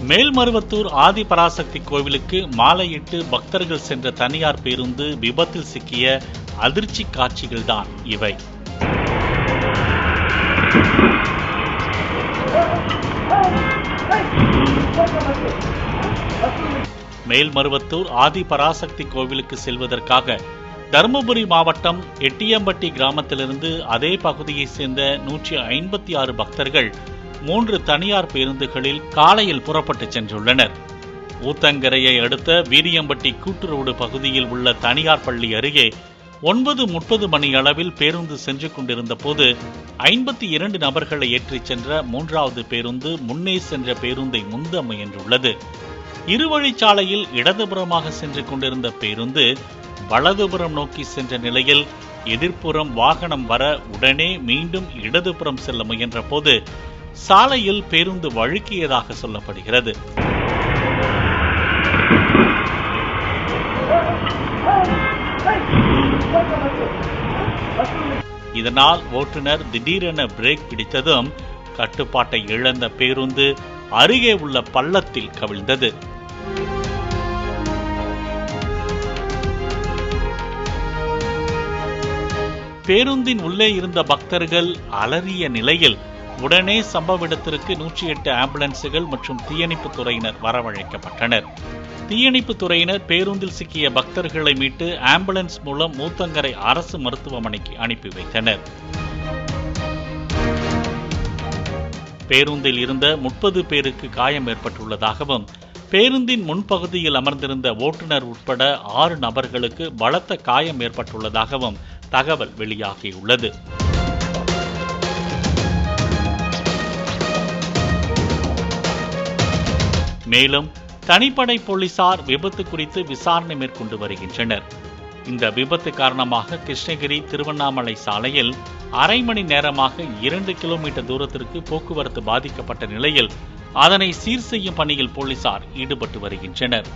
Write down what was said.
மேல்மருவத்தூர் ஆதிபராசக்தி கோவிலுக்கு மாலையிட்டு பக்தர்கள் சென்ற தனியார் பேருந்து விபத்தில் சிக்கிய அதிர்ச்சி காட்சிகள்தான் இவை. மேல்மருவத்தூர் ஆதிபராசக்தி கோவிலுக்கு செல்வதற்காக தருமபுரி மாவட்டம் எட்டியம்பட்டி கிராமத்திலிருந்து அதே பகுதியைச் சேர்ந்த 156 பக்தர்கள் 3 தனியார் பேருந்துகளில் காலையில் புறப்பட்டு சென்றுள்ளனர். ஊத்தங்கரையை அடுத்த வீரியம்பட்டி கூட்டுரோடு பகுதியில் உள்ள தனியார் பள்ளி அருகே 9:30 மணி அளவில் பேருந்து சென்று கொண்டிருந்த போது 52 நபர்களை ஏற்றிச் சென்ற 3வது பேருந்து முன்னே சென்ற பேருந்தை முந்த முயன்றுள்ளது. இருவழிச்சாலையில் இடதுபுறமாக சென்று கொண்டிருந்த பேருந்து வலதுபுறம் நோக்கி சென்ற நிலையில் எதிர்ப்புறம் வாகனம் வர உடனே மீண்டும் இடதுபுறம் செல்ல முயன்ற போது சாலையில் பேருந்து வழுக்கியதாக சொல்லப்படுகிறது. இதனால் ஓட்டுநர் திடீரென பிரேக் பிடித்ததும் கட்டுப்பாட்டை இழந்த பேருந்து அருகே உள்ள பள்ளத்தில் கவிழ்ந்தது. பேருந்தின் உள்ளே இருந்த பக்தர்கள் அலறிய நிலையில் உடனே சம்பவ இடத்திற்கு 108 ஆம்புலன்ஸுகள் மற்றும் தீயணைப்பு துறையினர் வரவழைக்கப்பட்டனர். தீயணைப்பு துறையினர் பேருந்தில் சிக்கிய பக்தர்களை மீட்டு ஆம்புலன்ஸ் மூலம் ஊத்தங்கரை அரசு மருத்துவமனைக்கு அனுப்பி வைத்தனர். பேருந்தில் இருந்த 30 பேருக்கு காயம் ஏற்பட்டுள்ளதாகவும் பேருந்தின் முன்பகுதியில் அமர்ந்திருந்த ஓட்டுநர் உட்பட 6 நபர்களுக்கு பலத்த காயம் ஏற்பட்டுள்ளதாகவும் தகவல் வெளியாகியுள்ளது. மேலும் தனிப்படை போலீசார் விபத்து குறித்து விசாரணை மேற்கொண்டு வருகின்றனர். இந்த விபத்து காரணமாக கிருஷ்ணகிரி திருவண்ணாமலை சாலையில் அரை மணி நேரமாக 2 கிலோமீட்டர் தூரத்திற்கு போக்குவரத்து பாதிக்கப்பட்ட நிலையில் அதனை சீர் செய்யும் பணியில் போலீசார் ஈடுபட்டு வருகின்றனர்.